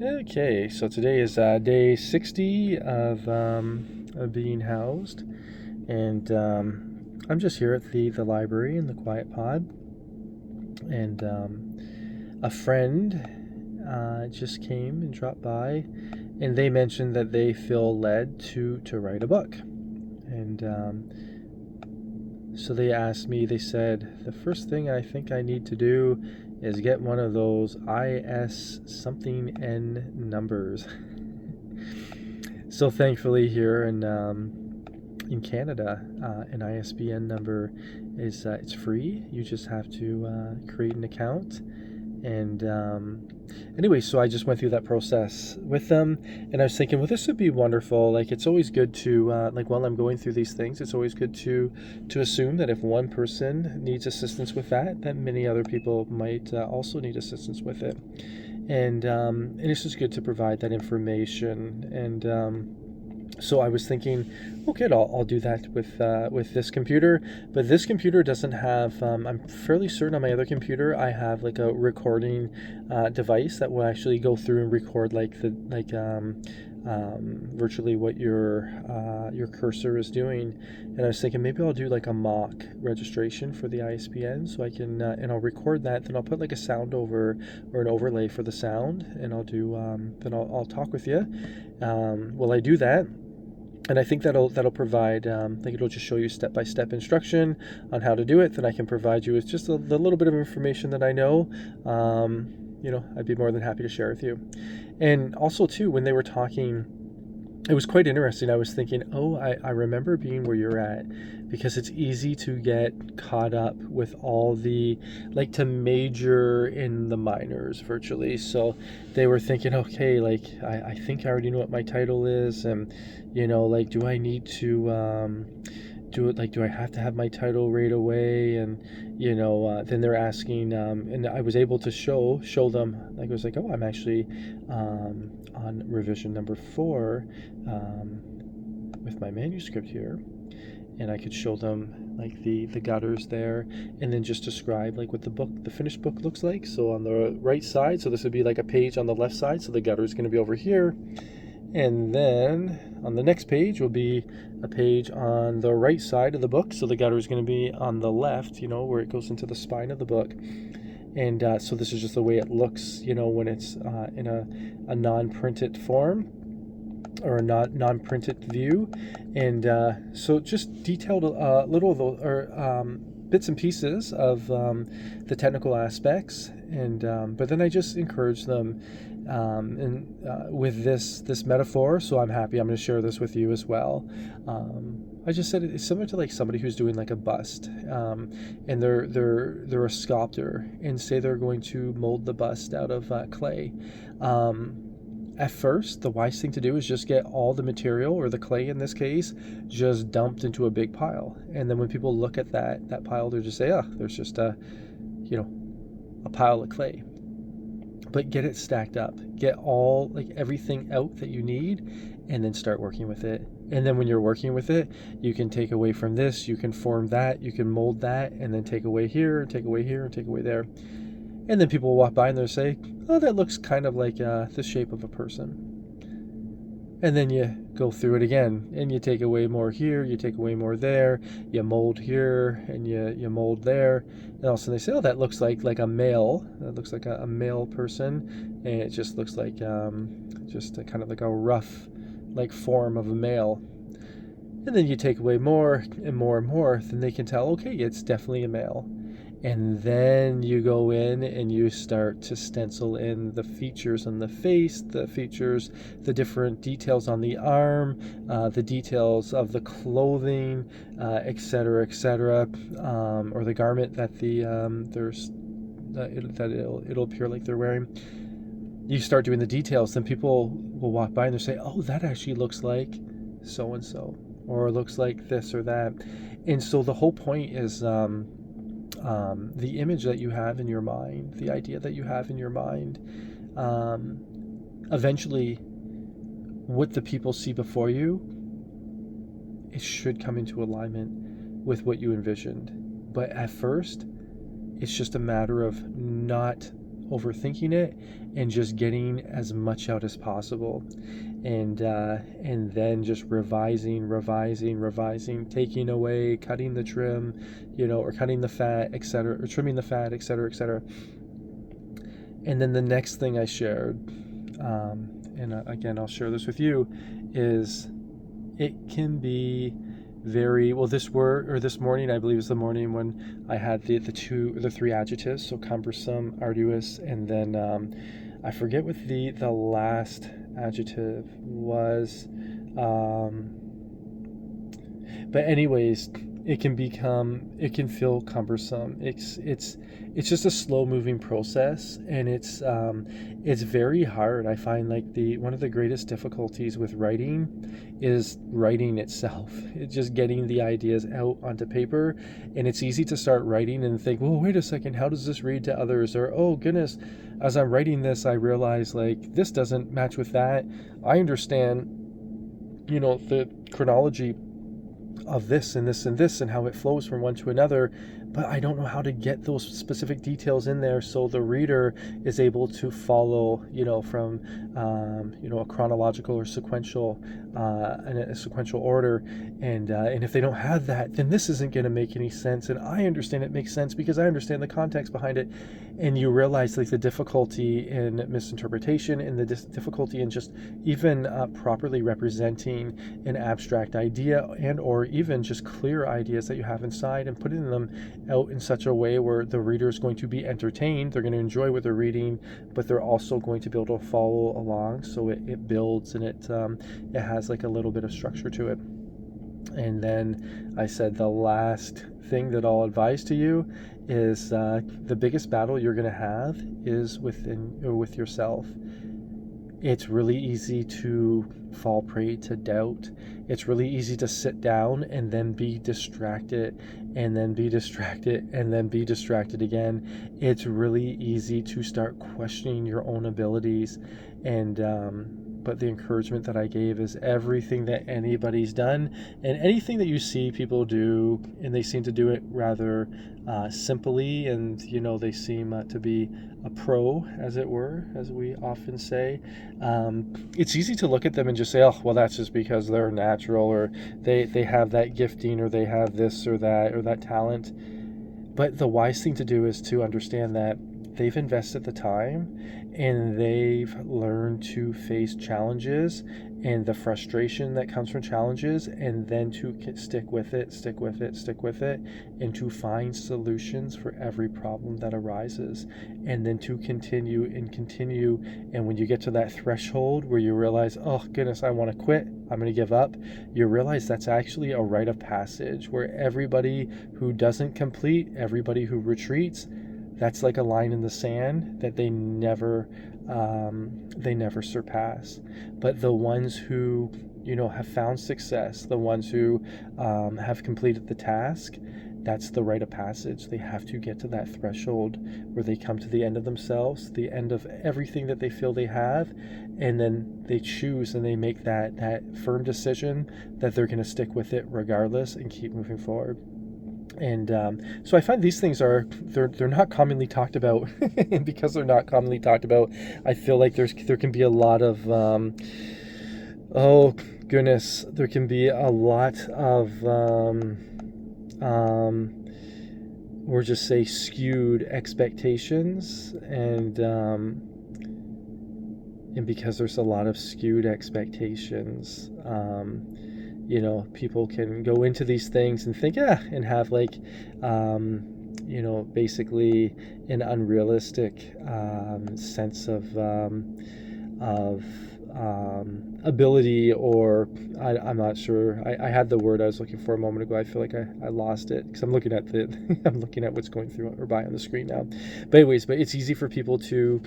Okay, so today is day 60 of being housed, and I'm just here at the library in the Quiet Pod, and a friend just came and dropped by, and they mentioned that they feel led to write a book, and so they asked me. They said the first thing I think I need to do is get one of those IS something N numbers. So thankfully here in Canada, an ISBN number is it's free. You just have to create an account. And anyway, so I just went through that process with them, and I was thinking, well, this would be wonderful. Like, it's always good to like while I'm going through these things, it's always good to assume that if one person needs assistance with that, that many other people might also need assistance with it. And it's just good to provide that information. And so I was thinking, okay, I'll do that with this computer, but this computer doesn't have. I'm fairly certain on my other computer I have like a recording device that will actually go through and record virtually what your cursor is doing. And I was thinking maybe I'll do like a mock registration for the ISBN, so I can and I'll record that. Then I'll put like a sound over or an overlay for the sound, and I'll do then I'll talk with you. While I do that. And I think that'll provide. I think it'll just show you step-by-step instruction on how to do it. Then I can provide you with just the little bit of information that I know. I'd be more than happy to share with you. And also too, when they were talking, it was quite interesting. I was thinking, oh, I remember being where you're at, because it's easy to get caught up with all the, like, to major in the minors virtually. So they were thinking, okay, like, I think I already know what my title is. And, like, do I need to do it? Like, do I have to have my title right away? And, then they're asking, and I was able to show them, like, I was like, oh, I'm actually on revision number 4 with my manuscript here, and I could show them like the gutters there, and then just describe like what the finished book looks like. So on the right side, so this would be like a page on the left side, so the gutter is going to be over here, and then on the next page will be a page on the right side of the book, so the gutter is going to be on the left, where it goes into the spine of the book. And so this is just the way it looks, when it's in a non-printed form or a non-printed view. And so just detailed little of those, or bits and pieces of the technical aspects. And but then I just encourage them with this metaphor. So I'm happy. I'm going to share this with you as well. I just said it's similar to like somebody who's doing like a bust, and they're a sculptor, and say they're going to mold the bust out of clay. At first, the wise thing to do is just get all the material, or the clay in this case, just dumped into a big pile. And then when people look at that pile, they'll just say, oh, there's just a pile of clay. But get it stacked up. Get everything out that you need, and then start working with it. And then when you're working with it, you can take away from this, you can form that, you can mold that, and then take away here, and take away here, and take away there. And then people will walk by and they'll say, oh, that looks kind of like the shape of a person. And then you go through it again, and you take away more here, you take away more there, you mold here, and you mold there. And all of a sudden they say, oh, that looks like a male. That looks like a male person. And it just looks like just a kind of like a rough like form of a male. And then you take away more and more and more, then they can tell, okay, it's definitely a male. And then you go in and you start to stencil in the features on the face, the features, the different details on the arm, the details of the clothing, etc., etc., or the garment that it'll appear like they're wearing. You start doing the details, then people will walk by and they'll say, oh, that actually looks like so and so, or looks like this or that. And so the whole point is the image that you have in your mind, the idea that you have in your mind, eventually what the people see before you, it should come into alignment with what you envisioned. But at first, it's just a matter of not overthinking it and just getting as much out as possible, and then just revising, taking away, cutting the trim, or cutting the fat, etc., or trimming the fat, etc. And then the next thing I shared, and again, I'll share this with you, is it can be very well. This morning, I believe, is the morning when I had the three adjectives, so cumbersome, arduous, and then I forget what the last adjective was. But anyways, it can feel cumbersome. It's just a slow moving process, and it's very hard. I find like one of the greatest difficulties with writing is writing itself. It's just getting the ideas out onto paper, and it's easy to start writing and think, well, wait a second, how does this read to others? Or, oh goodness, as I'm writing this, I realize like this doesn't match with that. I understand, the chronology of this and this and this and how it flows from one to another, but I don't know how to get those specific details in there so the reader is able to follow, from a chronological or sequential in a sequential order, and if they don't have that, then this isn't going to make any sense, and I understand it makes sense because I understand the context behind it. And you realize like the difficulty in misinterpretation and the difficulty in just even properly representing an abstract idea, and or even just clear ideas that you have inside, and putting them out in such a way where the reader is going to be entertained, they're going to enjoy what they're reading, but they're also going to be able to follow along, so it builds, and it has like a little bit of structure to it. And then I said the last thing that I'll advise to you is the biggest battle you're going to have is with yourself. It's really easy to fall prey to doubt. It's really easy to sit down and then be distracted, and then be distracted, and then be distracted again. It's really easy to start questioning your own abilities. And but the encouragement that I gave is everything that anybody's done, and anything that you see people do, and they seem to do it rather simply, and they seem to be a pro, as it were, as we often say. It's easy to look at them and just say, oh, well, that's just because they're natural, or they have that gifting, or they have this or that talent. But the wise thing to do is to understand that they've invested the time, and they've learned to face challenges and the frustration that comes from challenges, and then to stick with it, and to find solutions for every problem that arises, and then to continue. And when you get to that threshold where you realize, oh goodness, I want to quit, I'm going to give up, you realize that's actually a rite of passage, where everybody who doesn't complete, everybody who retreats, that's like a line in the sand that they never surpass. But the ones who have found success, the ones who have completed the task, that's the rite of passage. They have to get to that threshold where they come to the end of themselves, the end of everything that they feel they have, and then they choose and they make that firm decision that they're going to stick with it regardless and keep moving forward. And so I find these things they're not commonly talked about, and because they're not commonly talked about, I feel like there can be a lot of oh goodness, there can be a lot of or just say skewed expectations, and because there's a lot of skewed expectations, people can go into these things and think, and have like, basically an unrealistic sense of ability, or I'm not sure. I had the word I was looking for a moment ago. I feel like I lost it because I'm looking at I'm looking at what's going through or by on the screen now. But it's easy for people to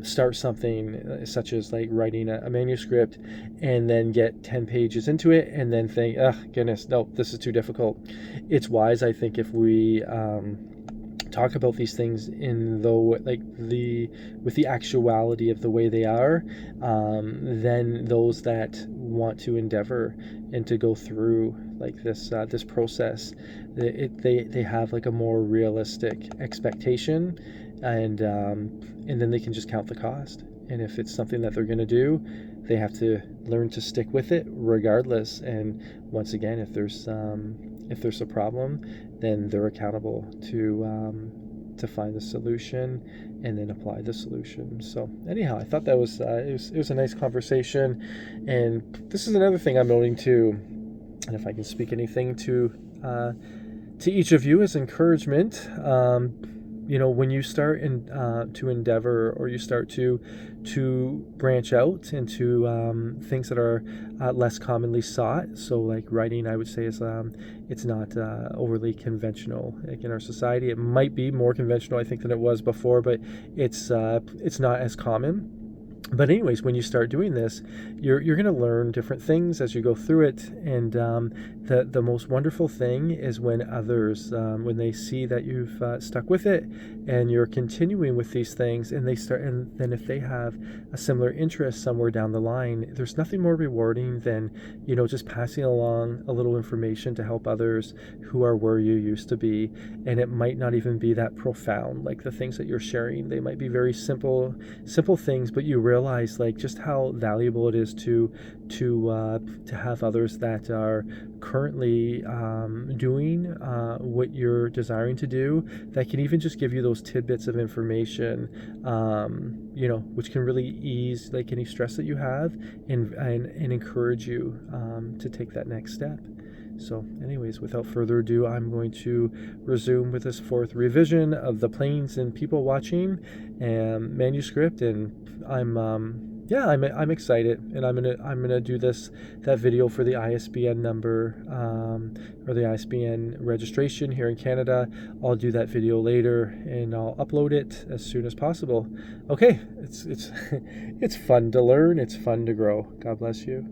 start something such as like writing a manuscript, and then get 10 pages into it and then think, oh goodness, no, this is too difficult. It's wise, I think, if we talk about these things with the actuality of the way they are, then those that want to endeavor and to go through like this process, they have like a more realistic expectation, and then they can just count the cost. And if it's something that they're going to do, they have to learn to stick with it regardless. And once again, if there's a problem, then they're accountable to find the solution and then apply the solution. So anyhow, I thought that was it was a nice conversation. And this is another thing I'm noting too, and if I can speak anything to each of you as encouragement, when you start to endeavor, or you start to branch out into things that are less commonly sought. So like writing, I would say, is it's not overly conventional. Like in our society, it might be more conventional, I think, than it was before, but it's not as common. But anyways, when you start doing this, you're going to learn different things as you go through it. And the most wonderful thing is when others, when they see that you've stuck with it and you're continuing with these things, and then if they have a similar interest somewhere down the line, there's nothing more rewarding than, just passing along a little information to help others who are where you used to be. And it might not even be that profound, like the things that you're sharing. They might be very simple things, but you realize like just how valuable it is to have others that are currently doing what you're desiring to do, that can even just give you those tidbits of information, which can really ease like any stress that you have, and encourage you to take that next step. So anyways, without further ado, I'm going to resume with this fourth revision of the Planes and People Watching and manuscript, and I'm excited, and I'm gonna do that video for the ISBN number, or the ISBN registration here in Canada. I'll do that video later, and I'll upload it as soon as possible. Okay, it's it's fun to learn. It's fun to grow. God bless you.